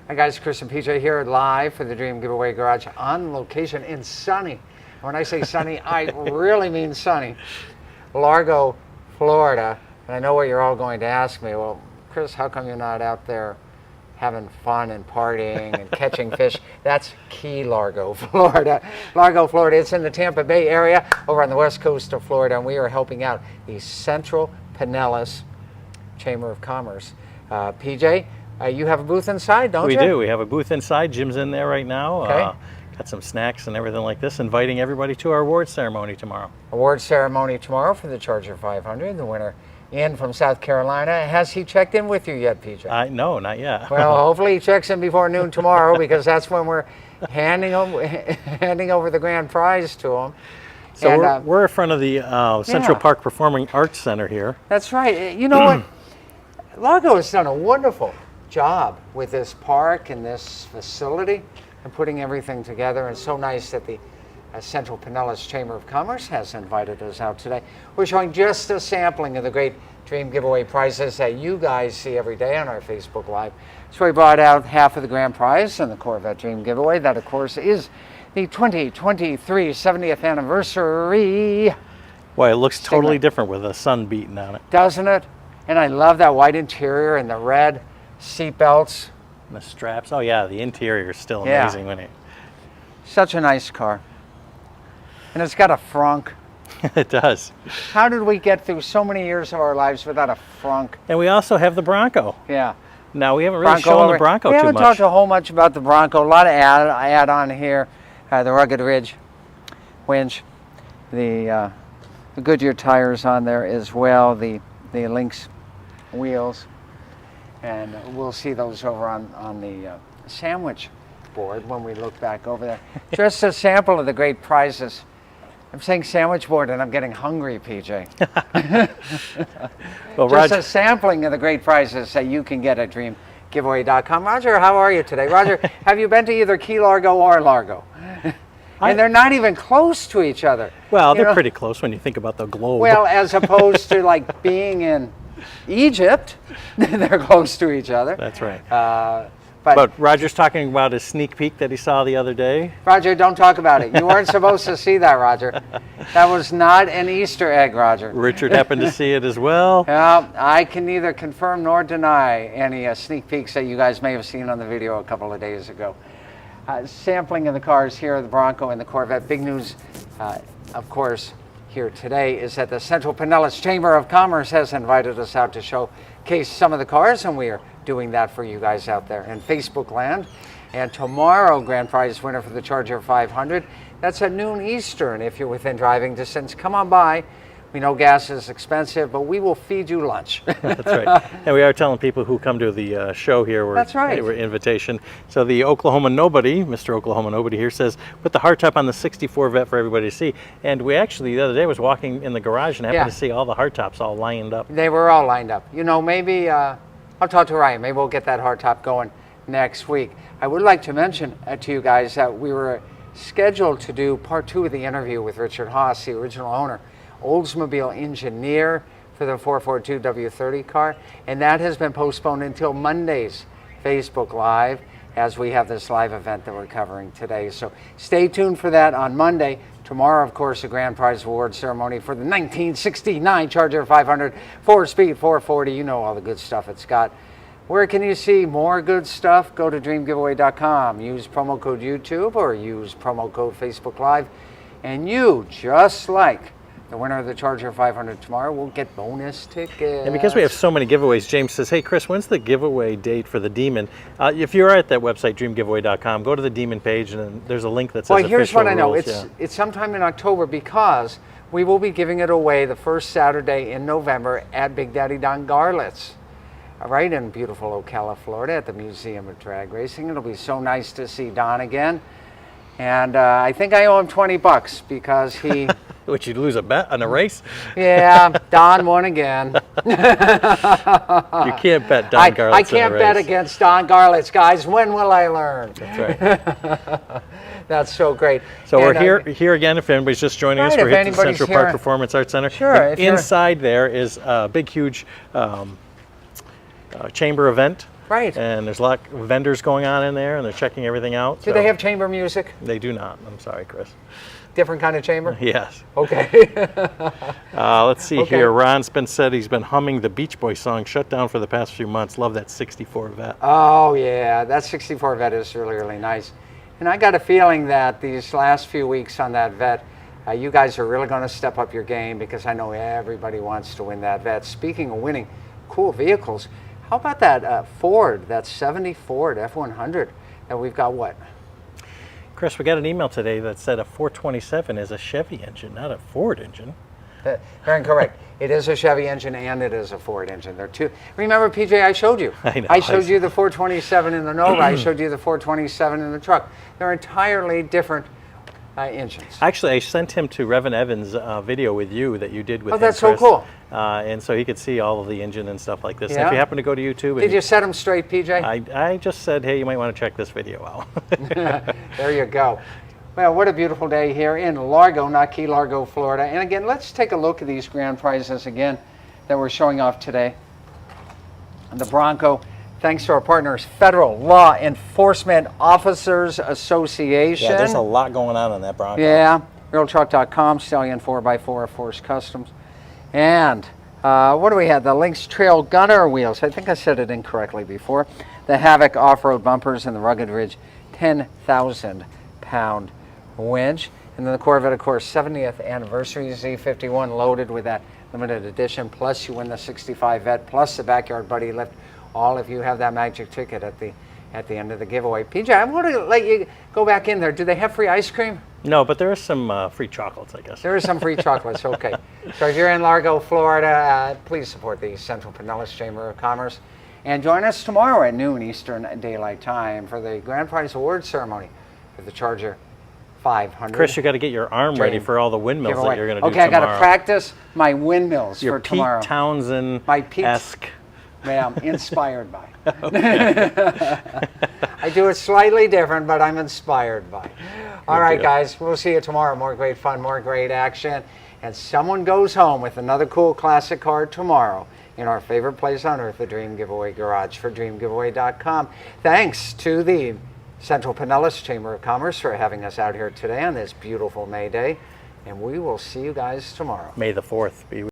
Hi guys, Chris and PJ here live for the Dream Giveaway Garage on location in sunny. When I say sunny, I really mean sunny. Largo, Florida. And I know what you're all going to ask me. Well, Chris, how come you're not out there having fun and partying and catching fish? That's Key Largo, Florida. Largo, Florida. It's in the Tampa Bay area over on the west coast of Florida, and we are helping out the Central Pinellas Chamber of Commerce. PJ, you have a booth inside, don't you? We do. We have a booth inside. Jim's in there right now. Okay. Got some snacks and everything like this, inviting everybody to our award ceremony tomorrow. Award ceremony tomorrow for the Charger 500, the winner in from South Carolina. Has he checked in with you yet, PJ? No, not yet. Well, hopefully he checks in before noon tomorrow, because that's when we're handing over the grand prize to him. So and, we're in front of the Central Park Performing Arts Center here. That's right. You know what? Largo has done a wonderful job with this park and this facility and putting everything together. And so nice that the Central Pinellas Chamber of Commerce has invited us out today. We're showing just a sampling of the great Dream Giveaway prizes that you guys see every day on our Facebook Live. So we brought out half of the grand prize in the Corvette Dream Giveaway. That, of course, is the 2023 70th anniversary. Boy, it looks totally different with the sun beating on it. Doesn't it? And I love that white interior and the red seat belts. And the straps. Oh yeah, the interior is still amazing. When Such a nice car. And it's got a frunk. It does. How did we get through so many years of our lives without a frunk? And we also have the Bronco. Yeah. Now, we haven't really shown the Bronco too much. We haven't talked a whole much about the Bronco. A lot of add on here. The rugged ridge winch, the Goodyear tires on there as well, the Lynx wheels, and we'll see those over on the sandwich board when we look back over there. Just a sample of the great prizes. I'm saying sandwich board and I'm getting hungry, PJ. Well, just a sampling of the great prizes that you can get at dreamgiveaway.com. Roger, how are you today? Roger, have you been to either Key Largo or Largo? And they're not even close to each other. Well, they're pretty close when you think about the globe. Well, as opposed to like being in Egypt, they're close to each other. That's right. But Roger's talking about his sneak peek that he saw the other day. Roger, don't talk about it. You weren't supposed to see that, Roger. That was not an Easter egg, Roger. Richard happened to see it as well. I can neither confirm nor deny any sneak peeks that you guys may have seen on the video a couple of days ago. Sampling of the cars here, the Bronco and the Corvette. Big news, of course, here today is that the Central Pinellas Chamber of Commerce has invited us out to showcase some of the cars, and we are doing that for you guys out there in Facebook land. And tomorrow, grand prize winner for the Charger 500. That's at noon Eastern. If you're within driving distance, come on by. We know gas is expensive, but we will feed you lunch. That's right. And we are telling people who come to the show here, that's right, we're invitation. So the Oklahoma Nobody, Mr. Oklahoma Nobody here, says, put the hardtop on the 64 Vette for everybody to see. And we actually, the other day, was walking in the garage and happened to see all the hardtops all lined up. They were all lined up. You know, maybe, I'll talk to Ryan. Maybe we'll get that hardtop going next week. I would like to mention to you guys that we were scheduled to do part 2 of the interview with Richard Haas, the original owner, Oldsmobile engineer for the 442 W30 car, and that has been postponed until Monday's Facebook Live, as we have this live event that we're covering today. So stay tuned for that on Monday. Tomorrow, of course, the grand prize award ceremony for the 1969 Charger 500 4-speed 440. You know all the good stuff it's got. Where can you see more good stuff? Go to dreamgiveaway.com. Use promo code YouTube or use promo code Facebook Live, and you, just like the winner of the Charger 500 tomorrow, will get bonus tickets. And because we have so many giveaways, James says, hey, Chris, when's the giveaway date for the Demon? If you're at that website, dreamgiveaway.com, go to the Demon page, and then there's a link that says well, here's what I know. Rules. It's sometime in October, because we will be giving it away the first Saturday in November at Big Daddy Don Garlett's, right in beautiful Ocala, Florida, at the Museum of Drag Racing. It'll be so nice to see Don again. And I think I owe him $20 because he... Which you'd lose a bet on a race? Yeah, Don won again. You can't bet Don Garlett's I can't bet against Don Garlett's, guys. When will I learn? That's right. That's so great. So and we're here again. If anybody's just joining us, we're here at the Central Park Performance Arts Center. Sure. Inside there is a big, huge chamber event. Right. And there's a lot of vendors going on in there, and they're checking everything out. Do they have chamber music? They do not. I'm sorry, Chris. Different kind of chamber? Yes. Okay. Let's see Okay. here. Ron's said he's been humming the Beach Boys song, Shut Down, for the past few months. Love that 64 Vette. Oh, yeah. That 64 Vette is really, really nice. And I got a feeling that these last few weeks on that Vette, you guys are really going to step up your game, because I know everybody wants to win that Vette. Speaking of winning cool vehicles, how about that Ford, that 70 Ford F100 that we've got, what? Chris, we got an email today that said a 427 is a Chevy engine, not a Ford engine. Very incorrect. It is a Chevy engine and it is a Ford engine. They're two. Remember, PJ, I showed you. I know. I showed you the 427 in the Nova. I showed you the 427 in the truck. They're entirely different engines. Actually, I sent him to Revan Evans' video with you that you did with him, that's Chris. so cool. And so he could see all of the engine and stuff like this. And Yeah? if you happen to go to YouTube, Did you set them straight, PJ? I just said, hey, you might want to check this video out. There you go. Well, what a beautiful day here in Largo, not Key Largo, Florida. And again, let's take a look at these grand prizes again that we're showing off today. The Bronco, thanks to our partners, Federal Law Enforcement Officers Association. Yeah, there's a lot going on that Bronco. Yeah, realtruck.com, Stallion 4x4, Force Customs. And what do we have? The Lynx Trail Gunner wheels. I think I said it incorrectly before. The Havoc off-road bumpers and the Rugged Ridge 10,000-pound winch. And then the Corvette, of course, 70th anniversary Z51 loaded with that limited edition. Plus you win the 65 Vette, plus the Backyard Buddy Lift. All of you have that magic ticket at the end of the giveaway. PJ, I'm going to let you go back in there. Do they have free ice cream? No, but there is some free chocolates, I guess. There is some free chocolates, okay. So if you're in Largo, Florida, please support the Central Pinellas Chamber of Commerce. And join us tomorrow at noon Eastern Daylight Time for the Grand Prize Award Ceremony for the Charger 500. Chris, you got to get your arm ready for all the windmills giveaway. that you're going to do Okay, I tomorrow. got to practice my windmills Your for tomorrow. Pete Townsend-esque. My Pete, I'm inspired by. I do it slightly different, but I'm inspired by. All right, guys, we'll see you tomorrow. More great fun, more great action. And someone goes home with another cool classic car tomorrow in our favorite place on earth, the Dream Giveaway Garage for dreamgiveaway.com. Thanks to the Central Pinellas Chamber of Commerce for having us out here today on this beautiful May Day. And we will see you guys tomorrow. May the 4th be with you.